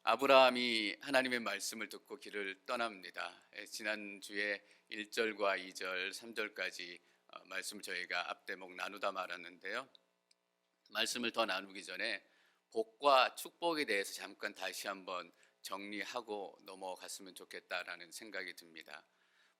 아브라함이 하나님의 말씀을 듣고 길을 떠납니다. 지난주에 1절과 2절, 3절까지 말씀을 저희가 앞대목 나누다 말았는데요. 말씀을 더 나누기 전에 복과 축복에 대해서 잠깐 다시 한번 정리하고 넘어갔으면 좋겠다라는 생각이 듭니다.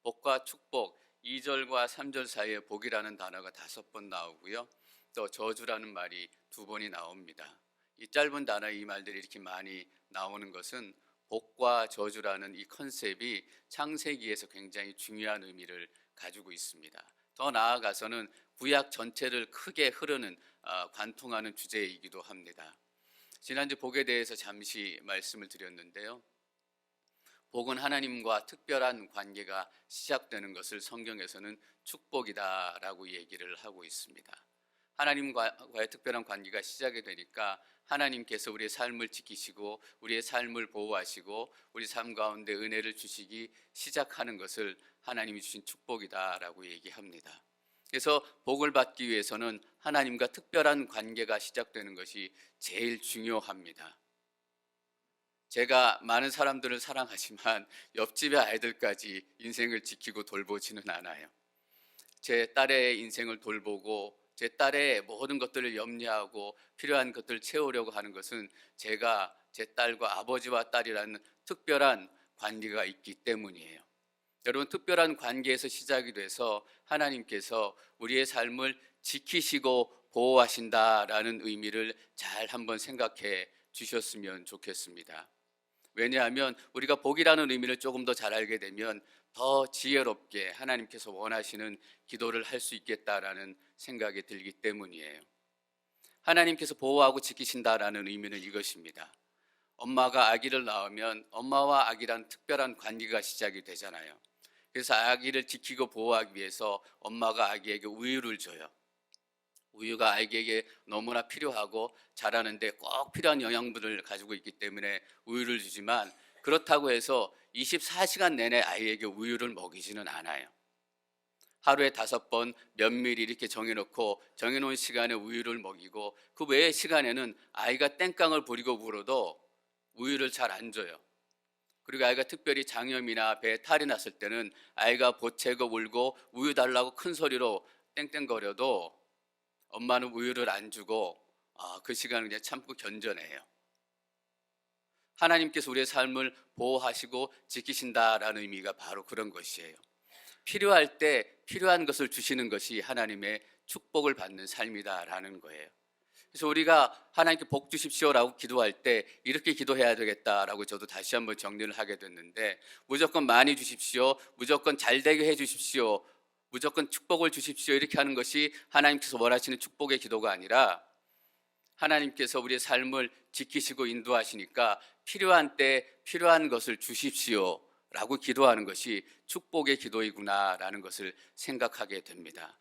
복과 축복, 2절과 3절 사이에 복이라는 단어가 5번 나오고요. 또 저주라는 말이 2번이 나옵니다. 이 짧은 단어에 이 말들이 이렇게 많이 나오는 것은 복과 저주라는 이 컨셉이 창세기에서 굉장히 중요한 의미를 가지고 있습니다. 더 나아가서는 구약 전체를 크게 흐르는 관통하는 주제이기도 합니다. 지난주 복에 대해서 잠시 말씀을 드렸는데요. 복은 하나님과 특별한 관계가 시작되는 것을 성경에서는 축복이다라고 얘기를 하고 있습니다. 하나님과의 특별한 관계가 시작이 되니까 하나님께서 우리의 삶을 지키시고 우리의 삶을 보호하시고 우리 삶 가운데 은혜를 주시기 시작하는 것을 하나님이 주신 축복이다라고 얘기합니다. 그래서 복을 받기 위해서는 하나님과 특별한 관계가 시작되는 것이 제일 중요합니다. 제가 많은 사람들을 사랑하지만 옆집의 아이들까지 인생을 지키고 돌보지는 않아요. 제 딸의 인생을 돌보고 제 딸의 모든 것들을 염려하고 필요한 것들을 채우려고 하는 것은 제가 제 딸과 아버지와 딸이라는 특별한 관계가 있기 때문이에요. 여러분, 특별한 관계에서 시작이 돼서 하나님께서 우리의 삶을 지키시고 보호하신다라는 의미를 잘 한번 생각해 주셨으면 좋겠습니다. 왜냐하면 우리가 복이라는 의미를 조금 더 잘 알게 되면 더 지혜롭게 하나님께서 원하시는 기도를 할 수 있겠다라는 생각이 들기 때문이에요. 하나님께서 보호하고 지키신다라는 의미는 이것입니다. 엄마가 아기를 낳으면 엄마와 아기란 특별한 관계가 시작이 되잖아요. 그래서 아기를 지키고 보호하기 위해서 엄마가 아기에게 우유를 줘요. 우유가 아이에게 너무나 필요하고 자라는데 꼭 필요한 영양분을 가지고 있기 때문에 우유를 주지만 그렇다고 해서 24시간 내내 아이에게 우유를 먹이지는 않아요. 하루에 5번 면밀히 이렇게 정해놓은 시간에 우유를 먹이고 그 외의 시간에는 아이가 땡깡을 부리고 울어도 우유를 잘 안 줘요. 그리고 아이가 특별히 장염이나 배에 탈이 났을 때는 아이가 보채고 울고 우유 달라고 큰 소리로 땡땡거려도 엄마는 우유를 안 주고 그 시간을 그냥 참고 견뎌내요. 하나님께서 우리의 삶을 보호하시고 지키신다라는 의미가 바로 그런 것이에요. 필요할 때 필요한 것을 주시는 것이 하나님의 축복을 받는 삶이다라는 거예요. 그래서 우리가 하나님께 복 주십시오라고 기도할 때 이렇게 기도해야 되겠다라고 저도 다시 한번 정리를 하게 됐는데, 무조건 많이 주십시오, 무조건 잘 되게 해 주십시오, 무조건 축복을 주십시오 이렇게 하는 것이 하나님께서 원하시는 축복의 기도가 아니라, 하나님께서 우리의 삶을 지키시고 인도하시니까 필요한 때 필요한 것을 주십시오 라고 기도하는 것이 축복의 기도이구나라는 것을 생각하게 됩니다.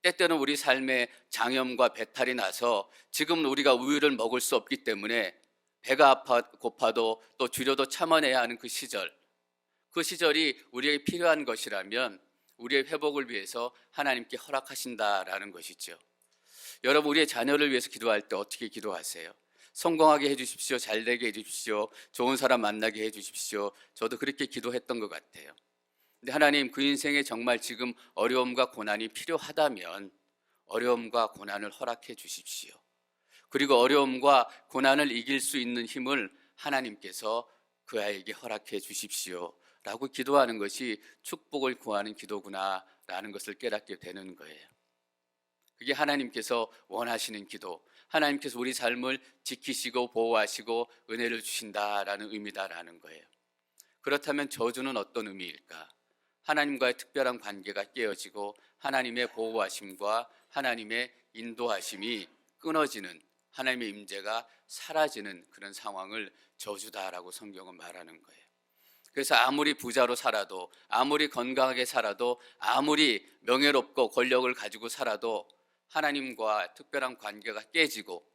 때때는 우리 삶에 장염과 배탈이 나서 지금 우리가 우유를 먹을 수 없기 때문에 배가 고파도 또 줄여도 참아내야 하는 그 시절이 우리에게 필요한 것이라면 우리의 회복을 위해서 하나님께 허락하신다라는 것이죠. 여러분, 우리의 자녀를 위해서 기도할 때 어떻게 기도하세요? 성공하게 해주십시오, 잘 되게 해주십시오, 좋은 사람 만나게 해주십시오. 저도 그렇게 기도했던 것 같아요. 근데 하나님, 그 인생에 정말 지금 어려움과 고난이 필요하다면 어려움과 고난을 허락해 주십시오. 그리고 어려움과 고난을 이길 수 있는 힘을 하나님께서 그 아이에게 허락해 주십시오 라고 기도하는 것이 축복을 구하는 기도구나라는 것을 깨닫게 되는 거예요. 그게 하나님께서 원하시는 기도, 하나님께서 우리 삶을 지키시고 보호하시고 은혜를 주신다라는 의미다라는 거예요. 그렇다면 저주는 어떤 의미일까? 하나님과의 특별한 관계가 깨어지고 하나님의 보호하심과 하나님의 인도하심이 끊어지는, 하나님의 임재가 사라지는 그런 상황을 저주다라고 성경은 말하는 거예요. 그래서 아무리 부자로 살아도, 아무리 건강하게 살아도, 아무리 명예롭고 권력을 가지고 살아도 하나님과 특별한 관계가 깨지고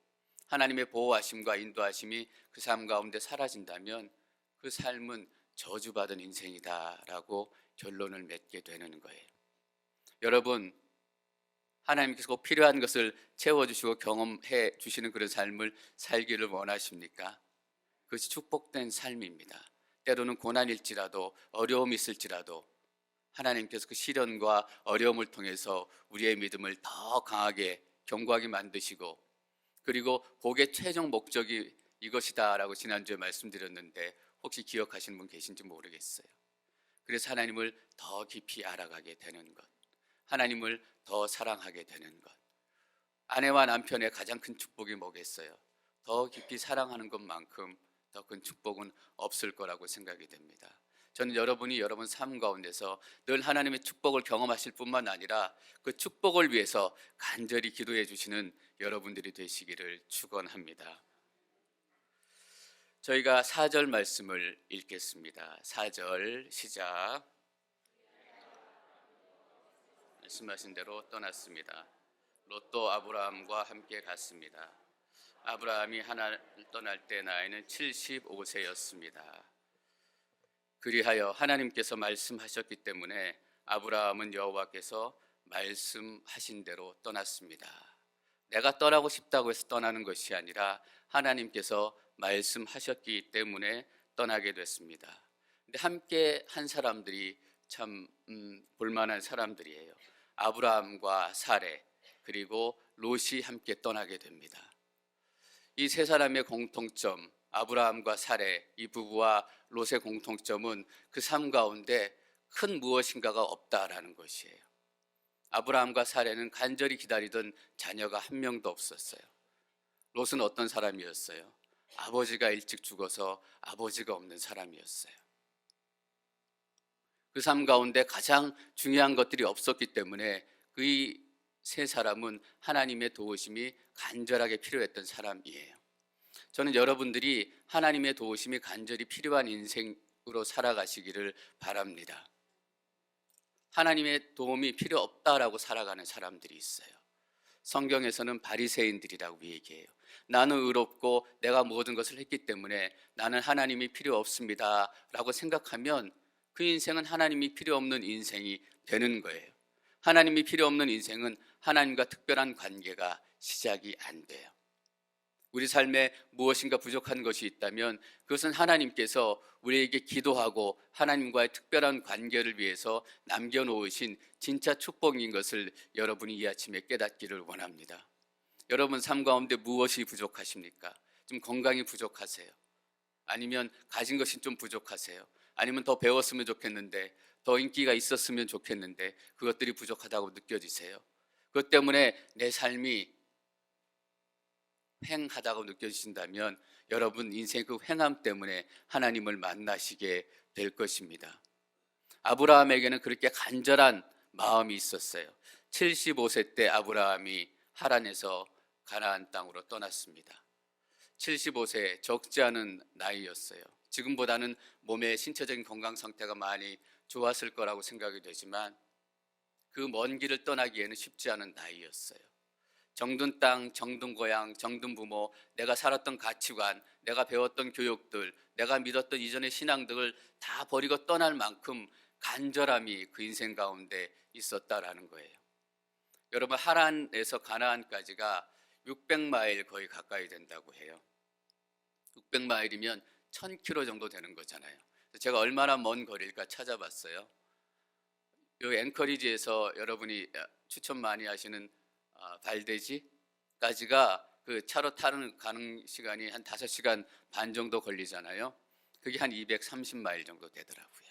하나님의 보호하심과 인도하심이 그 삶 가운데 사라진다면 그 삶은 저주받은 인생이다라고 결론을 맺게 되는 거예요. 여러분, 하나님께서 꼭 필요한 것을 채워주시고 경험해 주시는 그런 삶을 살기를 원하십니까? 그것이 축복된 삶입니다. 때로는 고난일지라도 어려움이 있을지라도 하나님께서 그 시련과 어려움을 통해서 우리의 믿음을 더 강하게 견고하게 만드시고, 그리고 복의 최종 목적이 이것이다라고 지난주에 말씀드렸는데 혹시 기억하시는 분 계신지 모르겠어요. 그래서 하나님을 더 깊이 알아가게 되는 것, 하나님을 더 사랑하게 되는 것. 아내와 남편의 가장 큰 축복이 뭐겠어요? 더 깊이 사랑하는 것만큼 더 큰 축복은 없을 거라고 생각이 됩니다. 저는 여러분이 여러분 삶 가운데서 늘 하나님의 축복을 경험하실 뿐만 아니라 그 축복을 위해서 간절히 기도해 주시는 여러분들이 되시기를 축원합니다. 저희가 4절 말씀을 읽겠습니다. 4절 시작. 말씀하신 대로 떠났습니다. 롯도 아브라함과 함께 갔습니다. 아브라함이 하나님을 떠날 때 나이는 75세였습니다. 그리하여 하나님께서 말씀하셨기 때문에 아브라함은 여호와께서 말씀하신 대로 떠났습니다. 내가 떠나고 싶다고 해서 떠나는 것이 아니라 하나님께서 말씀하셨기 때문에 떠나게 됐습니다. 근데 함께 한 사람들이 참 볼만한 사람들이에요. 아브라함과 사레 그리고 롯이 함께 떠나게 됩니다. 이 세 사람의 공통점, 아브라함과 사레 이 부부와 롯의 공통점은 그 삶 가운데 큰 무엇인가가 없다라는 것이에요. 아브라함과 사레는 간절히 기다리던 자녀가 한 명도 없었어요. 롯은 어떤 사람이었어요? 아버지가 일찍 죽어서 아버지가 없는 사람이었어요. 그 삶 가운데 가장 중요한 것들이 없었기 때문에 그 세 사람은 하나님의 도우심이 간절하게 필요했던 사람이에요. 저는 여러분들이 하나님의 도우심이 간절히 필요한 인생으로 살아가시기를 바랍니다. 하나님의 도움이 필요 없다라고 살아가는 사람들이 있어요. 성경에서는 바리새인들이라고 얘기해요. 나는 의롭고 내가 모든 것을 했기 때문에 나는 하나님이 필요 없습니다 라고 생각하면 그 인생은 하나님이 필요 없는 인생이 되는 거예요. 하나님이 필요 없는 인생은 하나님과 특별한 관계가 시작이 안 돼요. 우리 삶에 무엇인가 부족한 것이 있다면 그것은 하나님께서 우리에게 기도하고 하나님과의 특별한 관계를 위해서 남겨놓으신 진짜 축복인 것을 여러분이 이 아침에 깨닫기를 원합니다. 여러분 삶 가운데 무엇이 부족하십니까? 좀 건강이 부족하세요? 아니면 가진 것이 좀 부족하세요? 아니면 더 배웠으면 좋겠는데, 더 인기가 있었으면 좋겠는데 그것들이 부족하다고 느껴지세요? 그것 때문에 내 삶이 횡하다고 느껴지신다면 여러분 인생 그 횡함 때문에 하나님을 만나시게 될 것입니다. 아브라함에게는 그렇게 간절한 마음이 있었어요. 75세 때 아브라함이 하란에서 가나안 땅으로 떠났습니다. 75세 적지 않은 나이였어요. 지금보다는 몸의 신체적인 건강 상태가 많이 좋았을 거라고 생각이 되지만 그 먼 길을 떠나기에는 쉽지 않은 나이였어요. 정든 땅, 정든 고향, 정든 부모, 내가 살았던 가치관, 내가 배웠던 교육들, 내가 믿었던 이전의 신앙들을 다 버리고 떠날 만큼 간절함이 그 인생 가운데 있었다라는 거예요. 여러분 하란에서 가나안까지가 600마일 거의 가까이 된다고 해요. 600마일이면 1000km 정도 되는 거잖아요. 제가 얼마나 먼 거리일까 찾아봤어요. 이 앵커리지에서 여러분이 추천 많이 하시는 발데지까지가 그 차로 가는 시간이 한 5시간 반 정도 걸리잖아요. 그게 한 230마일 정도 되더라고요.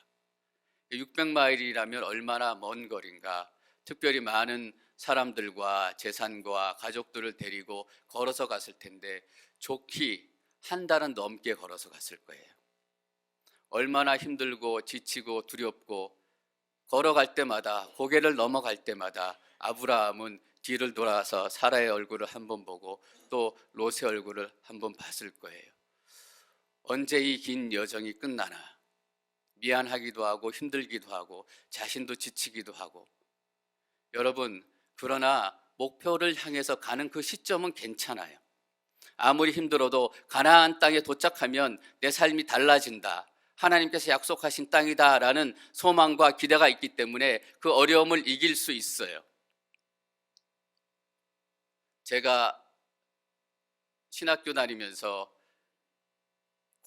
600마일이라면 얼마나 먼 거리인가. 특별히 많은 사람들과 재산과 가족들을 데리고 걸어서 갔을 텐데 좋기 한 달은 넘게 걸어서 갔을 거예요. 얼마나 힘들고 지치고 두렵고 걸어갈 때마다 고개를 넘어갈 때마다 아브라함은 뒤를 돌아서 사라의 얼굴을 한번 보고 또 롯의 얼굴을 한번 봤을 거예요. 언제 이 긴 여정이 끝나나 미안하기도 하고 힘들기도 하고 자신도 지치기도 하고. 여러분 그러나 목표를 향해서 가는 그 시점은 괜찮아요. 아무리 힘들어도 가나안 땅에 도착하면 내 삶이 달라진다, 하나님께서 약속하신 땅이다 라는 소망과 기대가 있기 때문에 그 어려움을 이길 수 있어요. 제가 신학교 다니면서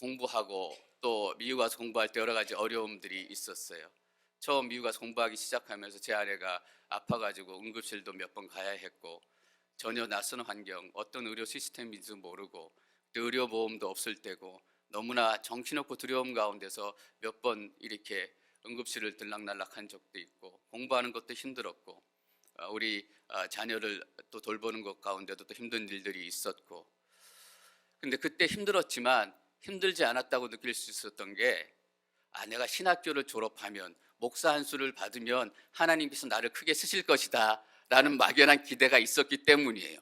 공부하고 또 미국 와서 공부할 때 여러 가지 어려움들이 있었어요. 처음 미국 와서 공부하기 시작하면서 제 아내가 아파가지고 응급실도 몇 번 가야 했고, 전혀 낯선 환경, 어떤 의료 시스템인지도 모르고, 또 의료보험도 없을 때고, 너무나 정신없고 두려움 가운데서 몇 번 이렇게 응급실을 들락날락한 적도 있고, 공부하는 것도 힘들었고, 우리 자녀를 또 돌보는 것 가운데도 또 힘든 일들이 있었고, 근데 그때 힘들었지만 힘들지 않았다고 느낄 수 있었던 게, 내가 신학교를 졸업하면 목사 한 수를 받으면 하나님께서 나를 크게 쓰실 것이다 라는 막연한 기대가 있었기 때문이에요.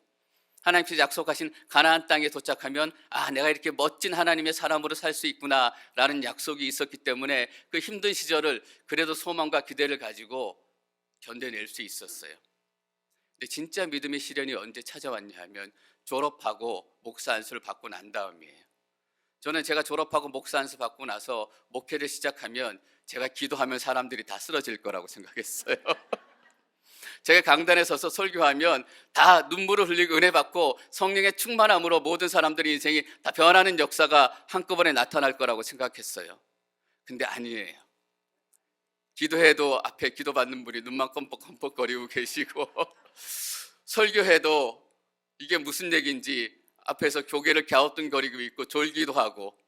하나님께서 약속하신 가나안 땅에 도착하면 내가 이렇게 멋진 하나님의 사람으로 살 수 있구나 라는 약속이 있었기 때문에 그 힘든 시절을 그래도 소망과 기대를 가지고 견뎌낼 수 있었어요. 근데 진짜 믿음의 시련이 언제 찾아왔냐 하면 졸업하고 목사 안수를 받고 난 다음이에요. 저는 제가 졸업하고 목사 안수 받고 나서 목회를 시작하면 제가 기도하면 사람들이 다 쓰러질 거라고 생각했어요. 제가 강단에 서서 설교하면 다 눈물을 흘리고 은혜 받고 성령의 충만함으로 모든 사람들의 인생이 다 변하는 역사가 한꺼번에 나타날 거라고 생각했어요. 근데 아니에요. 기도해도 앞에 기도받는 분이 눈만 껌뻑껌뻑거리고 계시고 설교해도 이게 무슨 얘기인지 앞에서 고개를 갸우뚱거리고 있고 졸기도 하고,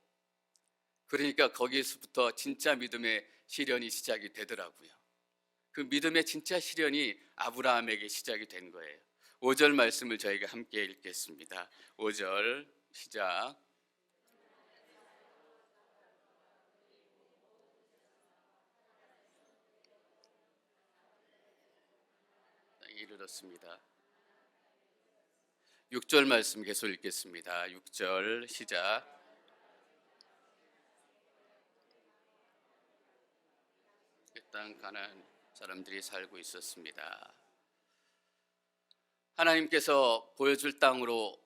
그러니까 거기에서부터 진짜 믿음의 시련이 시작이 되더라고요. 그 믿음의 진짜 시련이 아브라함에게 시작이 된 거예요. 5절 말씀을 저희가 함께 읽겠습니다. 5절 시작. 이르렀습니다. 6절 말씀 계속 읽겠습니다. 6절 시작. 그 땅 가나안 사람들이 살고 있었습니다. 하나님께서 보여줄 땅으로,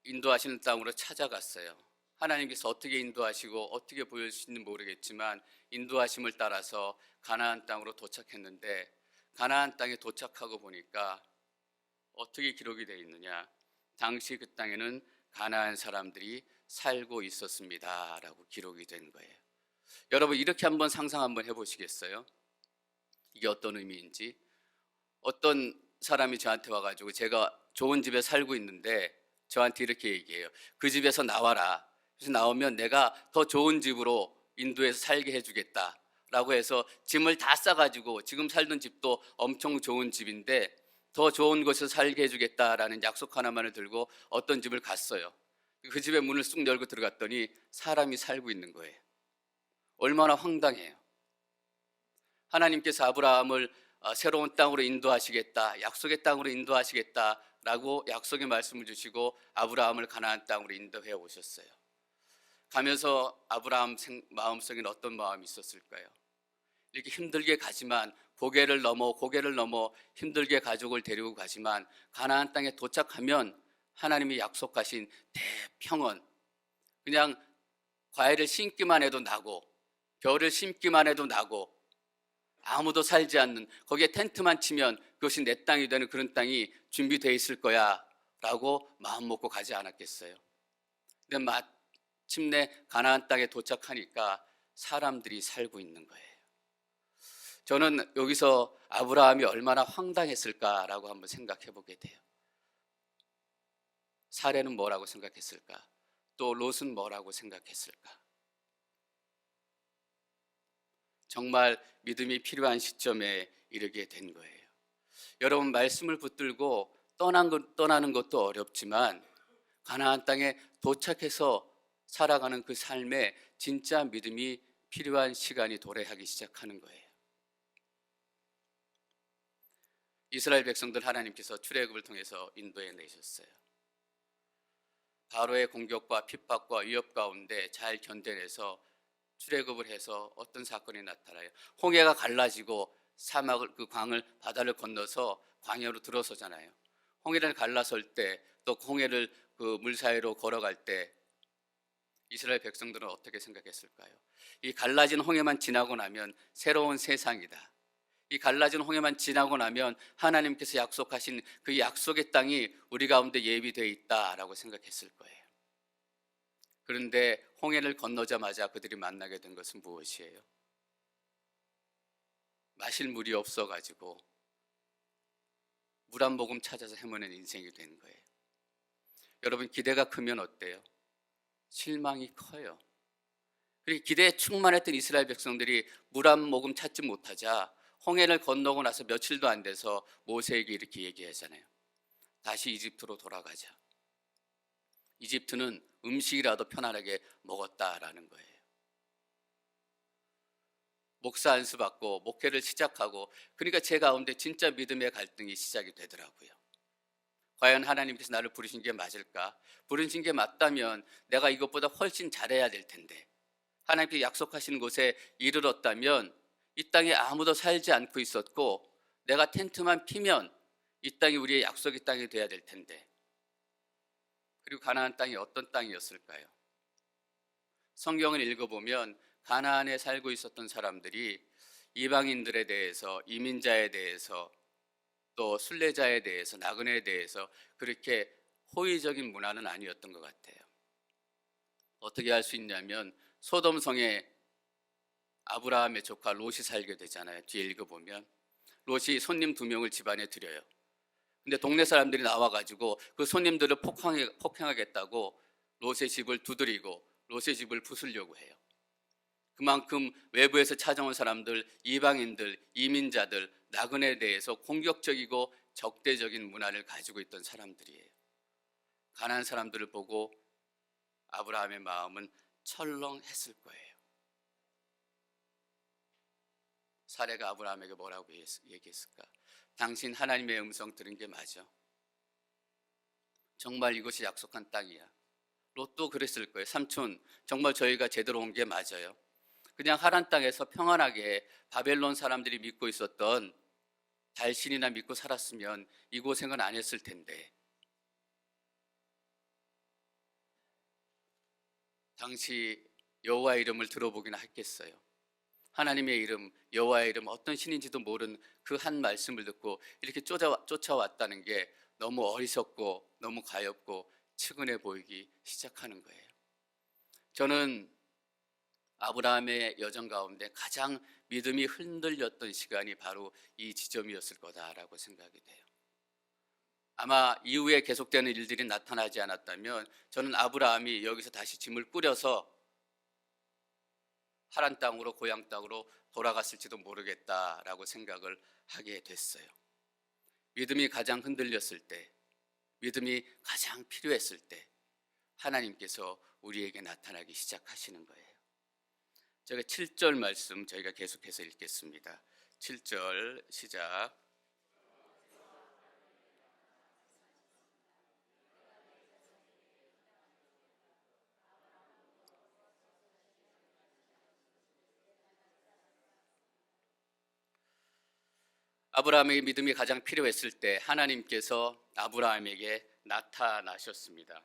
인도하시는 땅으로 찾아갔어요. 하나님께서 어떻게 인도하시고 어떻게 보여주시는지 모르겠지만 인도하심을 따라서 가나안 땅으로 도착했는데, 가나안 땅에 도착하고 보니까 어떻게 기록이 되어 있느냐, 당시 그 땅에는 가나안 사람들이 살고 있었습니다 라고 기록이 된 거예요. 여러분, 이렇게 한번 상상 한번 해보시겠어요? 이게 어떤 의미인지. 어떤 사람이 저한테 와가지고 제가 좋은 집에 살고 있는데 저한테 이렇게 얘기해요. 그 집에서 나와라. 그래서 나오면 내가 더 좋은 집으로 인도에서 살게 해주겠다 라고 해서 짐을 다 싸가지고, 지금 살던 집도 엄청 좋은 집인데 더 좋은 곳에서 살게 해주겠다라는 약속 하나만을 들고 어떤 집을 갔어요. 그 집의 문을 쑥 열고 들어갔더니 사람이 살고 있는 거예요. 얼마나 황당해요. 하나님께서 아브라함을 새로운 땅으로 인도하시겠다, 약속의 땅으로 인도하시겠다라고 약속의 말씀을 주시고 아브라함을 가나안 땅으로 인도해 오셨어요. 가면서 아브라함 마음속에는 어떤 마음이 있었을까요? 이렇게 힘들게 가지만, 고개를 넘어 힘들게 가족을 데리고 가지만 가나안 땅에 도착하면 하나님이 약속하신 대평원, 그냥 과일을 심기만 해도 나고 벼를 심기만 해도 나고 아무도 살지 않는, 거기에 텐트만 치면 그것이 내 땅이 되는 그런 땅이 준비되어 있을 거야 라고 마음 먹고 가지 않았겠어요? 근데 마침내 가나안 땅에 도착하니까 사람들이 살고 있는 거예요. 저는 여기서 아브라함이 얼마나 황당했을까라고 한번 생각해 보게 돼요. 사례는 뭐라고 생각했을까? 또 롯은 뭐라고 생각했을까? 정말 믿음이 필요한 시점에 이르게 된 거예요. 여러분, 말씀을 붙들고 떠나는 것도 어렵지만 가나안 땅에 도착해서 살아가는 그 삶에 진짜 믿음이 필요한 시간이 도래하기 시작하는 거예요. 이스라엘 백성들 하나님께서 출애굽을 통해서 인도해 내셨어요. 바로의 공격과 핍박과 위협 가운데 잘 견뎌내서 출애굽을 해서 어떤 사건이 나타나요? 홍해가 갈라지고 사막을, 그 광을, 바다를 건너서 광야로 들어서잖아요. 홍해를 갈라설 때, 또 홍해를 그 물 사이로 걸어갈 때 이스라엘 백성들은 어떻게 생각했을까요? 이 갈라진 홍해만 지나고 나면 새로운 세상이다. 이 갈라진 홍해만 지나고 나면 하나님께서 약속하신 그 약속의 땅이 우리 가운데 예비되어 있다라고 생각했을 거예요. 그런데 홍해를 건너자마자 그들이 만나게 된 것은 무엇이에요? 마실 물이 없어가지고 물 한 모금 찾아서 헤매는 인생이 된 거예요. 여러분, 기대가 크면 어때요? 실망이 커요. 그리고 기대에 충만했던 이스라엘 백성들이 물 한 모금 찾지 못하자 홍해를 건너고 나서 며칠도 안 돼서 모세에게 이렇게 얘기하잖아요. 다시 이집트로 돌아가자. 이집트는 음식이라도 편안하게 먹었다라는 거예요. 목사 안수 받고 목회를 시작하고, 그러니까 제 가운데 진짜 믿음의 갈등이 시작이 되더라고요. 과연 하나님께서 나를 부르신 게 맞을까? 부르신 게 맞다면 내가 이것보다 훨씬 잘해야 될 텐데, 하나님께 약속하시는 곳에 이르렀다면 이 땅에 아무도 살지 않고 있었고 내가 텐트만 피면 이 땅이 우리의 약속의 땅이 돼야 될 텐데, 그리고 가나안 땅이 어떤 땅이었을까요? 성경을 읽어보면 가나안에 살고 있었던 사람들이 이방인들에 대해서, 이민자에 대해서, 또 순례자에 대해서, 나그네에 대해서 그렇게 호의적인 문화는 아니었던 것 같아요. 어떻게 할 수 있냐면 소돔성에 아브라함의 조카 롯이 살게 되잖아요. 뒤에 읽어보면 롯이 손님 2명을 집안에 들여요. 근데 동네 사람들이 나와가지고 그 손님들을 폭행하겠다고 롯의 집을 두드리고 롯의 집을 부수려고 해요. 그만큼 외부에서 찾아온 사람들, 이방인들, 이민자들, 나그네에 대해서 공격적이고 적대적인 문화를 가지고 있던 사람들이에요. 가난한 사람들을 보고 아브라함의 마음은 철렁했을 거예요. 사례가 아브라함에게 뭐라고 얘기했을까? 당신 하나님의 음성 들은 게 맞아. 정말 이것이 약속한 땅이야. 롯도 그랬을 거예요. 삼촌, 정말 저희가 제대로 온 게 맞아요. 그냥 하란 땅에서 평안하게 바벨론 사람들이 믿고 있었던 달신이나 믿고 살았으면 이 고생은 안 했을 텐데, 당시 여호와 이름을 들어보기나 했겠어요. 하나님의 이름, 여호와의 이름, 어떤 신인지도 모르는 그 한 말씀을 듣고 이렇게 쫓아왔다는 게 너무 어리석고 너무 가엾고 측은해 보이기 시작하는 거예요. 저는 아브라함의 여정 가운데 가장 믿음이 흔들렸던 시간이 바로 이 지점이었을 거다라고 생각이 돼요. 아마 이후에 계속되는 일들이 나타나지 않았다면 저는 아브라함이 여기서 다시 짐을 꾸려서 하란 땅으로, 고향 땅으로 돌아갔을지도 모르겠다라고 생각을 하게 됐어요. 믿음이 가장 흔들렸을 때, 믿음이 가장 필요했을 때 하나님께서 우리에게 나타나기 시작하시는 거예요. 제가 7절 말씀 저희가 계속해서 읽겠습니다. 7절 시작. 아브라함에게 믿음이 가장 필요했을 때 하나님께서 아브라함에게 나타나셨습니다.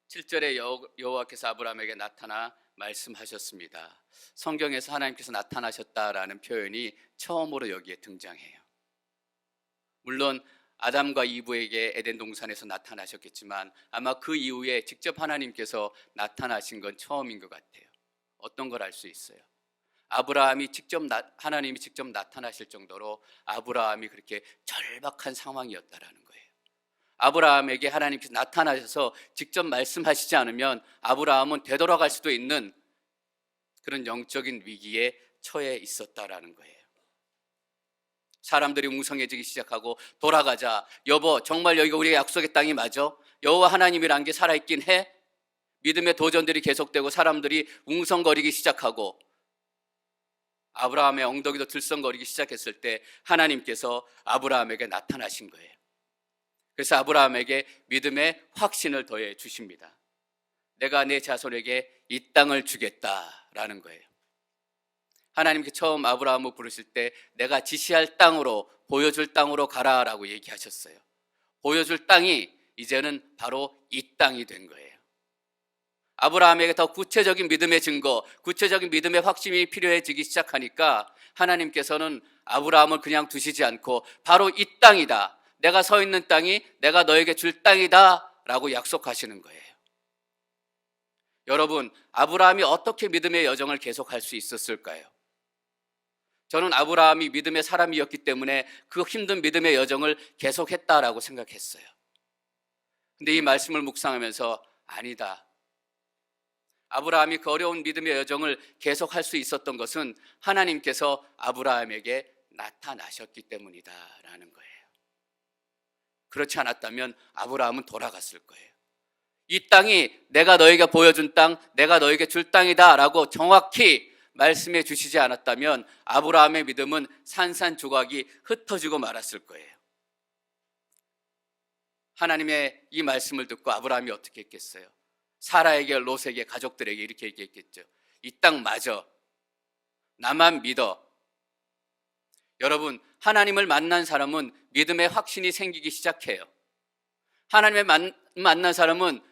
7절에 여호와께서 아브라함에게 나타나 말씀하셨습니다. 성경에서 하나님께서 나타나셨다라는 표현이 처음으로 여기에 등장해요. 물론 아담과 이브에게 에덴 동산에서 나타나셨겠지만 아마 그 이후에 직접 하나님께서 나타나신 건 처음인 것 같아요. 어떤 걸 알 수 있어요? 하나님이 직접 나타나실 정도로 아브라함이 그렇게 절박한 상황이었다라는 거예요. 아브라함에게 하나님께서 나타나셔서 직접 말씀하시지 않으면 아브라함은 되돌아갈 수도 있는 그런 영적인 위기에 처해 있었다라는 거예요. 사람들이 웅성해지기 시작하고 돌아가자. 여보, 정말 여기가 우리의 약속의 땅이 맞아? 여호와 하나님이란 게 살아있긴 해? 믿음의 도전들이 계속되고 사람들이 웅성거리기 시작하고 아브라함의 엉덩이도 들썩거리기 시작했을 때 하나님께서 아브라함에게 나타나신 거예요. 그래서 아브라함에게 믿음의 확신을 더해 주십니다. 내가 내 자손에게 이 땅을 주겠다라는 거예요. 하나님께 처음 아브라함을 부르실 때 내가 지시할 땅으로, 보여줄 땅으로 가라라고 얘기하셨어요. 보여줄 땅이 이제는 바로 이 땅이 된 거예요. 아브라함에게 더 구체적인 믿음의 증거, 구체적인 믿음의 확신이 필요해지기 시작하니까 하나님께서는 아브라함을 그냥 두시지 않고 바로 이 땅이다, 내가 서 있는 땅이 내가 너에게 줄 땅이다 라고 약속하시는 거예요. 여러분, 아브라함이 어떻게 믿음의 여정을 계속할 수 있었을까요? 저는 아브라함이 믿음의 사람이었기 때문에 그 힘든 믿음의 여정을 계속했다라고 생각했어요. 근데 이 말씀을 묵상하면서 아니다. 아브라함이 그 어려운 믿음의 여정을 계속할 수 있었던 것은 하나님께서 아브라함에게 나타나셨기 때문이다라는 거예요. 그렇지 않았다면 아브라함은 돌아갔을 거예요. 이 땅이 내가 너에게 보여준 땅, 내가 너에게 줄 땅이다라고 정확히 말씀해 주시지 않았다면 아브라함의 믿음은 산산조각이 흩어지고 말았을 거예요. 하나님의 이 말씀을 듣고 아브라함이 어떻게 했겠어요? 사라에게, 롯에게, 가족들에게 이렇게 얘기했겠죠. 이 땅 맞아. 나만 믿어. 여러분, 하나님을 만난 사람은 믿음의 확신이 생기기 시작해요. 하나님을 만난 사람은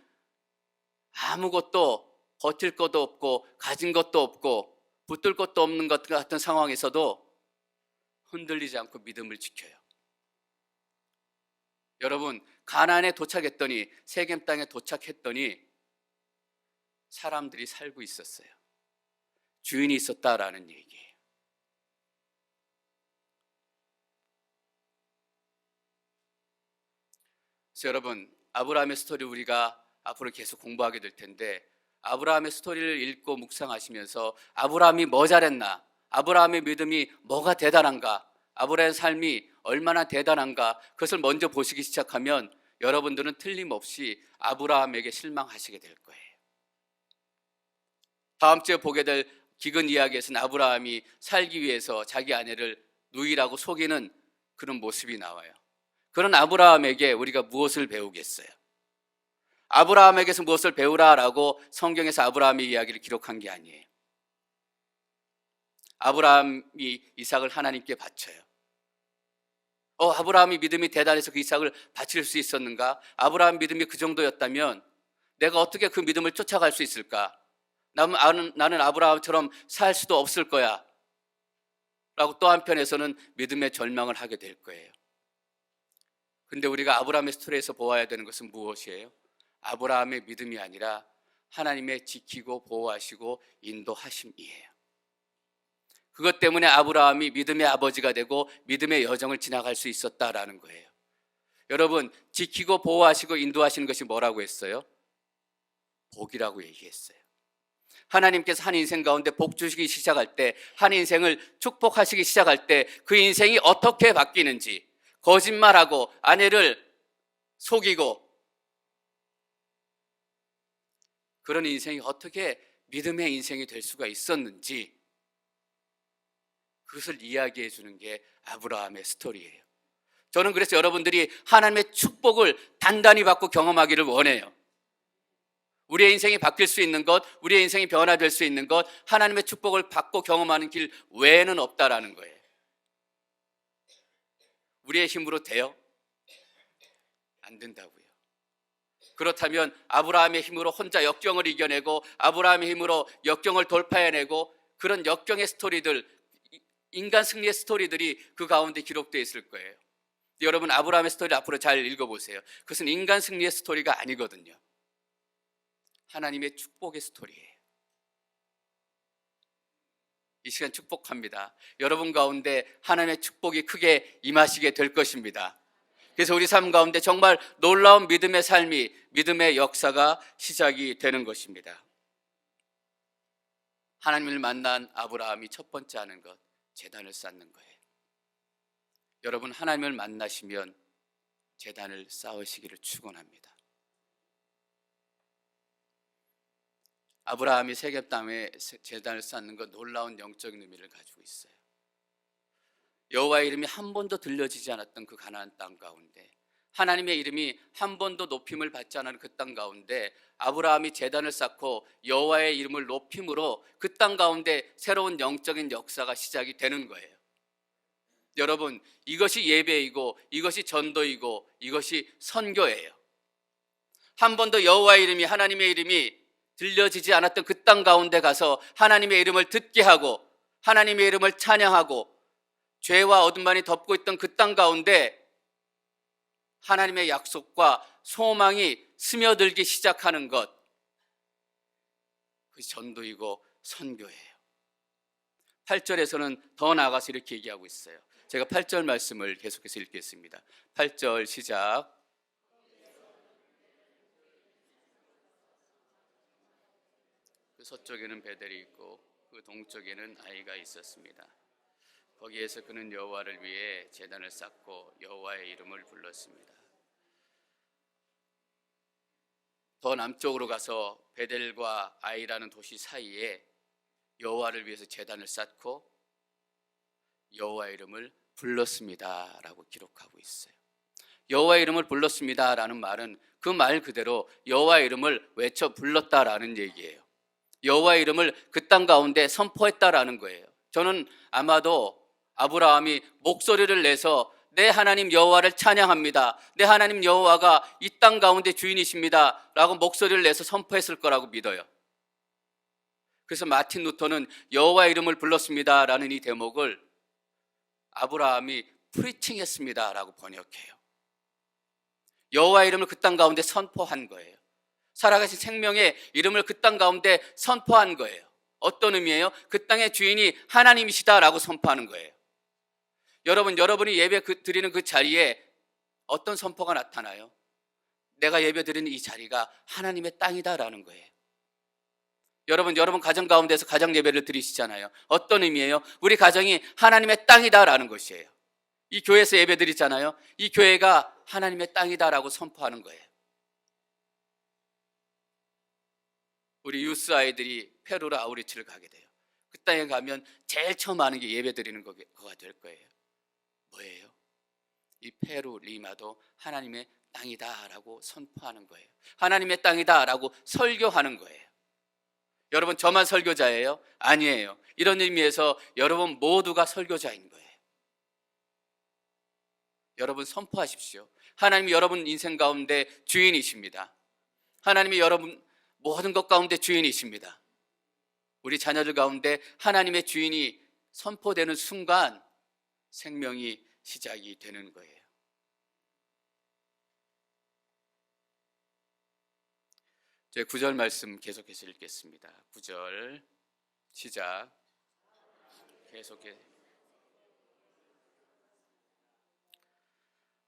아무것도 버틸 것도 없고 가진 것도 없고 붙들 것도 없는 것 같은 상황에서도 흔들리지 않고 믿음을 지켜요. 여러분, 가나안에 도착했더니, 세겜 땅에 도착했더니 사람들이 살고 있었어요. 주인이 있었다라는 얘기예요. 그래서 여러분, 아브라함의 스토리 우리가 앞으로 계속 공부하게 될 텐데, 아브라함의 스토리를 읽고 묵상하시면서 아브라함이 뭐 잘했나, 아브라함의 믿음이 뭐가 대단한가, 아브라함의 삶이 얼마나 대단한가, 그것을 먼저 보시기 시작하면 여러분들은 틀림없이 아브라함에게 실망하시게 될 거예요. 다음 주에 보게 될 기근 이야기에서는 아브라함이 살기 위해서 자기 아내를 누이라고 속이는 그런 모습이 나와요. 그런 아브라함에게 우리가 무엇을 배우겠어요? 아브라함에게서 무엇을 배우라라고 성경에서 아브라함의 이야기를 기록한 게 아니에요. 아브라함이 이삭을 하나님께 바쳐요. 아브라함이 믿음이 대단해서 그 이삭을 바칠 수 있었는가? 아브라함 믿음이 그 정도였다면 내가 어떻게 그 믿음을 쫓아갈 수 있을까? 나는 아브라함처럼 살 수도 없을 거야 라고 또 한편에서는 믿음의 절망을 하게 될 거예요. 근데 우리가 아브라함의 스토리에서 보아야 되는 것은 무엇이에요? 아브라함의 믿음이 아니라 하나님의 지키고 보호하시고 인도하심이에요. 그것 때문에 아브라함이 믿음의 아버지가 되고 믿음의 여정을 지나갈 수 있었다라는 거예요. 여러분, 지키고 보호하시고 인도하시는 것이 뭐라고 했어요? 복이라고 얘기했어요. 하나님께서 한 인생 가운데 복 주시기 시작할 때, 한 인생을 축복하시기 시작할 때 그 인생이 어떻게 바뀌는지, 거짓말하고 아내를 속이고 그런 인생이 어떻게 믿음의 인생이 될 수가 있었는지 그것을 이야기해 주는 게 아브라함의 스토리예요. 저는 그래서 여러분들이 하나님의 축복을 단단히 받고 경험하기를 원해요. 우리의 인생이 바뀔 수 있는 것, 우리의 인생이 변화될 수 있는 것, 하나님의 축복을 받고 경험하는 길 외에는 없다라는 거예요. 우리의 힘으로 돼요? 안 된다고요. 그렇다면 아브라함의 힘으로 혼자 역경을 이겨내고 아브라함의 힘으로 역경을 돌파해내고 그런 역경의 스토리들, 인간 승리의 스토리들이 그 가운데 기록되어 있을 거예요. 여러분, 아브라함의 스토리 앞으로 잘 읽어보세요. 그것은 인간 승리의 스토리가 아니거든요. 하나님의 축복의 스토리예요. 이 시간 축복합니다. 여러분 가운데 하나님의 축복이 크게 임하시게 될 것입니다. 그래서 우리 삶 가운데 정말 놀라운 믿음의 삶이, 믿음의 역사가 시작이 되는 것입니다. 하나님을 만난 아브라함이 첫 번째 하는 것, 제단을 쌓는 거예요. 여러분, 하나님을 만나시면 제단을 쌓으시기를 축원합니다. 아브라함이 세겜 땅에 제단을 쌓는 것, 놀라운 영적인 의미를 가지고 있어요. 여호와의 이름이 한 번도 들려지지 않았던 그 가나안 땅 가운데, 하나님의 이름이 한 번도 높임을 받지 않은 그 땅 가운데 아브라함이 제단을 쌓고 여호와의 이름을 높임으로 그 땅 가운데 새로운 영적인 역사가 시작이 되는 거예요. 여러분, 이것이 예배이고 이것이 전도이고 이것이 선교예요. 한 번도 여호와의 이름이, 하나님의 이름이 들려지지 않았던 그 땅 가운데 가서 하나님의 이름을 듣게 하고 하나님의 이름을 찬양하고 죄와 어둠만이 덮고 있던 그 땅 가운데 하나님의 약속과 소망이 스며들기 시작하는 것, 그것이 전도이고 선교예요. 8절에서는 더 나아가서 이렇게 얘기하고 있어요. 제가 8절 말씀을 계속해서 읽겠습니다. 8절 시작. 그 서쪽에는 베델이 있고 그 동쪽에는 아이가 있었습니다. 거기에서 그는 여호와를 위해 제단을 쌓고 여호와의 이름을 불렀습니다. 더 남쪽으로 가서 베델과 아이라는 도시 사이에 여호와를 위해서 제단을 쌓고 여호와의 이름을 불렀습니다라고 기록하고 있어요. 여호와의 이름을 불렀습니다라는 말은 그 말 그대로 여호와의 이름을 외쳐 불렀다라는 얘기예요. 여호와의 이름을 그 땅 가운데 선포했다라는 거예요. 저는 아마도 아브라함이 목소리를 내서 내 하나님 여호와를 찬양합니다, 내 하나님 여호와가 이 땅 가운데 주인이십니다 라고 목소리를 내서 선포했을 거라고 믿어요. 그래서 마틴 루터는 여호와의 이름을 불렀습니다 라는 이 대목을 아브라함이 프리칭했습니다 라고 번역해요. 여호와의 이름을 그 땅 가운데 선포한 거예요. 살아가신 생명의 이름을 그 땅 가운데 선포한 거예요. 어떤 의미예요? 그 땅의 주인이 하나님이시다라고 선포하는 거예요. 여러분이 예배 드리는 그 자리에 어떤 선포가 나타나요? 내가 예배 드리는 이 자리가 하나님의 땅이다라는 거예요. 여러분 가정 가운데서 가정 예배를 드리시잖아요. 어떤 의미예요? 우리 가정이 하나님의 땅이다라는 것이에요. 이 교회에서 예배 드리잖아요. 이 교회가 하나님의 땅이다라고 선포하는 거예요. 우리 유스 아이들이 페루로 아우리치를 가게 돼요. 그 땅에 가면 제일 처음 하는 게 예배 드리는 거가 될 거예요. 뭐예요? 이 페루 리마도 하나님의 땅이다라고 선포하는 거예요. 하나님의 땅이다라고 설교하는 거예요. 여러분 저만 설교자예요? 아니에요. 이런 의미에서 여러분 모두가 설교자인 거예요. 여러분 선포하십시오. 하나님이 여러분 인생 가운데 주인이십니다. 하나님이 여러분 모든 것 가운데 주인이십니다. 우리 자녀들 가운데 하나님의 주인이 선포되는 순간 생명이 시작이 되는 거예요. 제 9절 말씀 계속해서 읽겠습니다. 9절 시작. 계속해.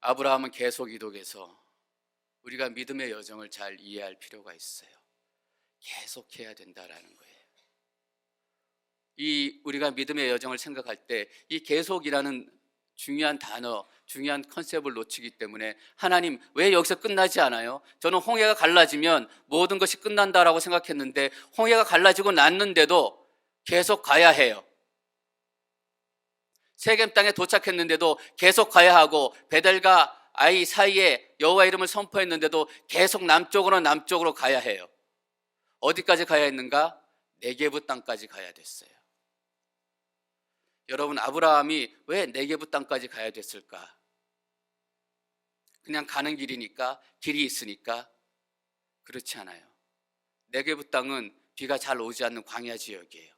아브라함은 계속 이독해서 우리가 믿음의 여정을 잘 이해할 필요가 있어요. 계속해야 된다라는 거예요. 우리가 믿음의 여정을 생각할 때 이 계속이라는 중요한 단어, 중요한 컨셉을 놓치기 때문에 하나님 왜 여기서 끝나지 않아요? 저는 홍해가 갈라지면 모든 것이 끝난다라고 생각했는데 홍해가 갈라지고 났는데도 계속 가야 해요. 세겜 땅에 도착했는데도 계속 가야 하고 베델과 아이 사이에 여호와 이름을 선포했는데도 계속 남쪽으로 가야 해요. 어디까지 가야 했는가? 네게부 땅까지 가야 됐어요. 여러분 아브라함이 왜 네게부 땅까지 가야 됐을까? 그냥 가는 길이니까, 길이 있으니까? 그렇지 않아요. 네게부 땅은 비가 잘 오지 않는 광야 지역이에요.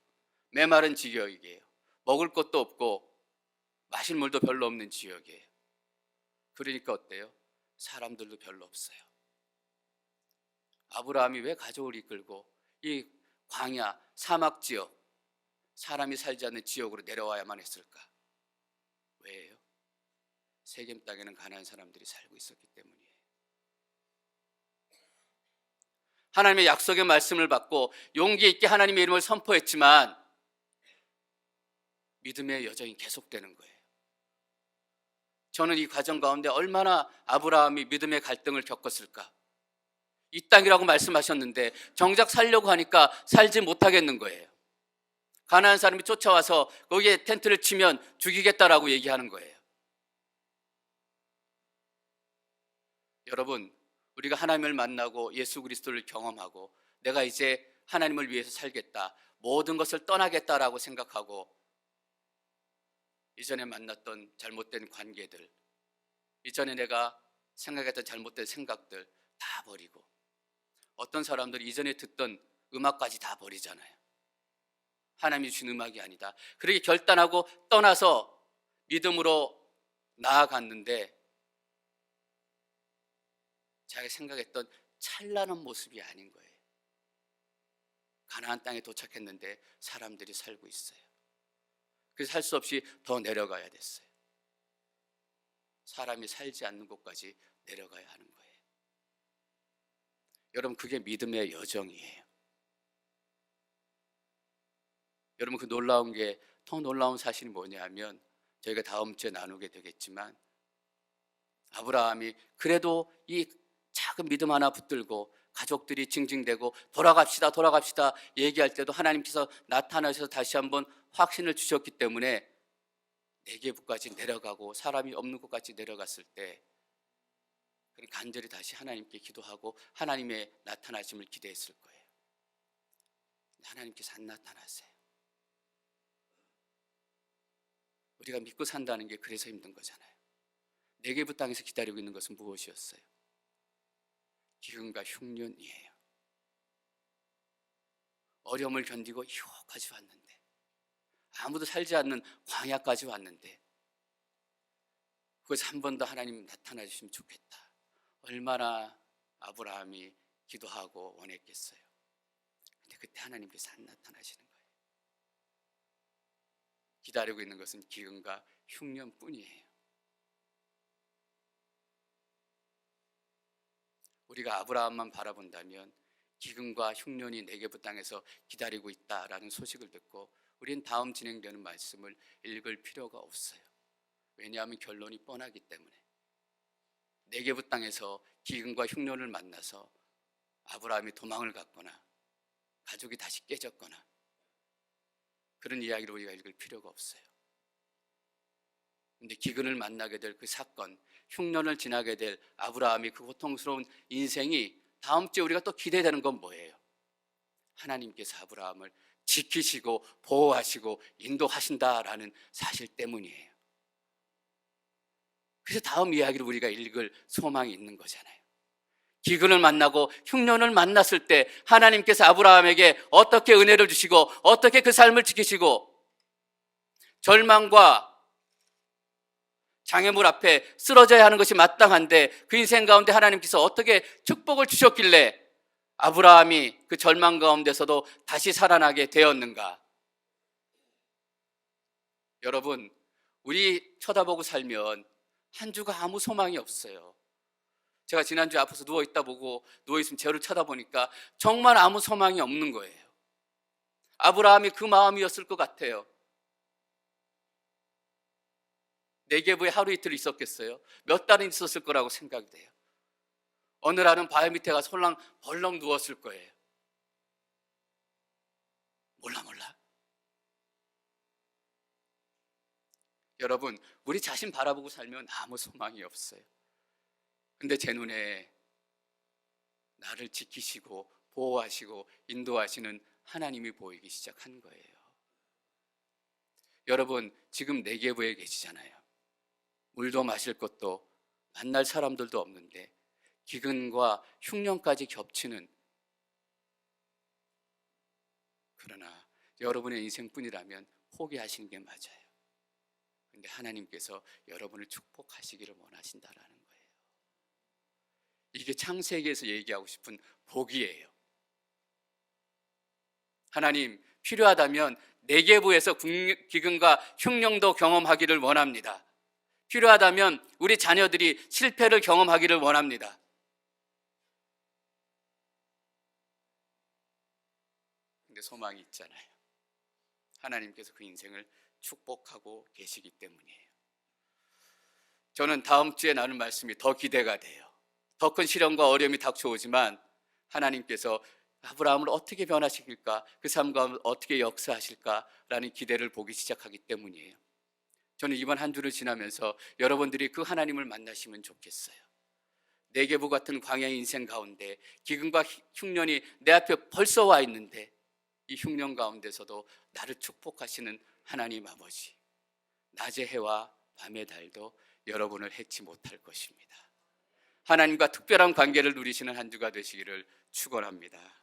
메마른 지역이에요. 먹을 것도 없고 마실 물도 별로 없는 지역이에요. 그러니까 어때요? 사람들도 별로 없어요. 아브라함이 왜 가족을 이끌고 이 광야, 사막 지역, 사람이 살지 않는 지역으로 내려와야만 했을까? 왜요? 세겜 땅에는 가난한 사람들이 살고 있었기 때문이에요. 하나님의 약속의 말씀을 받고 용기 있게 하나님의 이름을 선포했지만 믿음의 여정이 계속되는 거예요. 저는 이 과정 가운데 얼마나 아브라함이 믿음의 갈등을 겪었을까? 이 땅이라고 말씀하셨는데 정작 살려고 하니까 살지 못하겠는 거예요. 가난한 사람이 쫓아와서 거기에 텐트를 치면 죽이겠다라고 얘기하는 거예요. 여러분, 우리가 하나님을 만나고 예수 그리스도를 경험하고 내가 이제 하나님을 위해서 살겠다, 모든 것을 떠나겠다라고 생각하고 이전에 만났던 잘못된 관계들, 이전에 내가 생각했던 잘못된 생각들 다 버리고, 어떤 사람들이 이전에 듣던 음악까지 다 버리잖아요. 하나님이 주신 음악이 아니다. 그렇게 결단하고 떠나서 믿음으로 나아갔는데 자기가 생각했던 찬란한 모습이 아닌 거예요. 가나안 땅에 도착했는데 사람들이 살고 있어요. 그래서 살 수 없이 더 내려가야 됐어요. 사람이 살지 않는 곳까지 내려가야 하는 거예요. 여러분, 그게 믿음의 여정이에요. 여러분, 그 놀라운 게, 더 놀라운 사실이 뭐냐면, 저희가 다음 주에 나누게 되겠지만, 아브라함이 그래도 이 작은 믿음 하나 붙들고 가족들이 징징대고 돌아갑시다 얘기할 때도 하나님께서 나타나셔서 다시 한번 확신을 주셨기 때문에 네게부까지 내려가고 사람이 없는 곳까지 내려갔을 때 간절히 다시 하나님께 기도하고 하나님의 나타나심을 기대했을 거예요. 하나님께서 안 나타나세요. 우리가 믿고 산다는 게 그래서 힘든 거잖아요. 네게부 땅에서 기다리고 있는 것은 무엇이었어요? 기근과 흉년이에요. 어려움을 견디고 유혹까지 왔는데, 아무도 살지 않는 광야까지 왔는데, 그것을 한 번 더 하나님 나타나 주시면 좋겠다. 얼마나 아브라함이 기도하고 원했겠어요. 근데 그때 하나님께서 안 나타나시는 거예요. 기다리고 있는 것은 기근과 흉년뿐이에요. 우리가 아브라함만 바라본다면 기근과 흉년이 네게부 땅에서 기다리고 있다라는 소식을 듣고 우린 다음 진행되는 말씀을 읽을 필요가 없어요. 왜냐하면 결론이 뻔하기 때문에. 네게부 땅에서 기근과 흉년을 만나서 아브라함이 도망을 갔거나 가족이 다시 깨졌거나 그런 이야기를 우리가 읽을 필요가 없어요. 그런데 기근을 만나게 될 그 사건, 흉년을 지나게 될 아브라함이 그 고통스러운 인생이 다음 주에 우리가 또 기대되는 건 뭐예요? 하나님께서 아브라함을 지키시고 보호하시고 인도하신다라는 사실 때문이에요. 그래서 다음 이야기를 우리가 읽을 소망이 있는 거잖아요. 기근을 만나고 흉년을 만났을 때 하나님께서 아브라함에게 어떻게 은혜를 주시고 어떻게 그 삶을 지키시고 절망과 장애물 앞에 쓰러져야 하는 것이 마땅한데 그 인생 가운데 하나님께서 어떻게 축복을 주셨길래 아브라함이 그 절망 가운데서도 다시 살아나게 되었는가? 여러분, 우리 쳐다보고 살면 한 주가 아무 소망이 없어요. 제가 지난주에 아파서 누워있다 보고 누워있으면 저를 쳐다보니까 정말 아무 소망이 없는 거예요. 아브라함이 그 마음이었을 것 같아요. 네게부에 하루 이틀 있었겠어요? 몇 달은 있었을 거라고 생각이 돼요. 어느 날은 바위 밑에 가서 홀랑 벌렁 누웠을 거예요. 몰라. 여러분, 우리 자신 바라보고 살면 아무 소망이 없어요. 근데 제 눈에 나를 지키시고 보호하시고 인도하시는 하나님이 보이기 시작한 거예요. 여러분, 지금 네게부에 계시잖아요. 물도 마실 것도 만날 사람들도 없는데 기근과 흉년까지 겹치는, 그러나 여러분의 인생뿐이라면 포기하시는 게 맞아요. 그런데 하나님께서 여러분을 축복하시기를 원하신다라는 거예요. 이게 창세기에서 얘기하고 싶은 복이에요. 하나님, 필요하다면 네게부에서 기근과 흉년도 경험하기를 원합니다. 필요하다면 우리 자녀들이 실패를 경험하기를 원합니다. 근데 소망이 있잖아요. 하나님께서 그 인생을 축복하고 계시기 때문이에요. 저는 다음 주에 나눌 말씀이 더 기대가 돼요. 더 큰 시련과 어려움이 닥쳐오지만 하나님께서 아브라함을 어떻게 변화시킬까, 그 삶 가운데 어떻게 역사하실까라는 기대를 보기 시작하기 때문이에요. 저는 이번 한 주를 지나면서 여러분들이 그 하나님을 만나시면 좋겠어요. 네게부 같은 광야의 인생 가운데 기근과 흉년이 내 앞에 벌써 와 있는데 이 흉년 가운데서도 나를 축복하시는 하나님 아버지, 낮의 해와 밤의 달도 여러분을 해치 못할 것입니다. 하나님과 특별한 관계를 누리시는 한 주가 되시기를 축원합니다.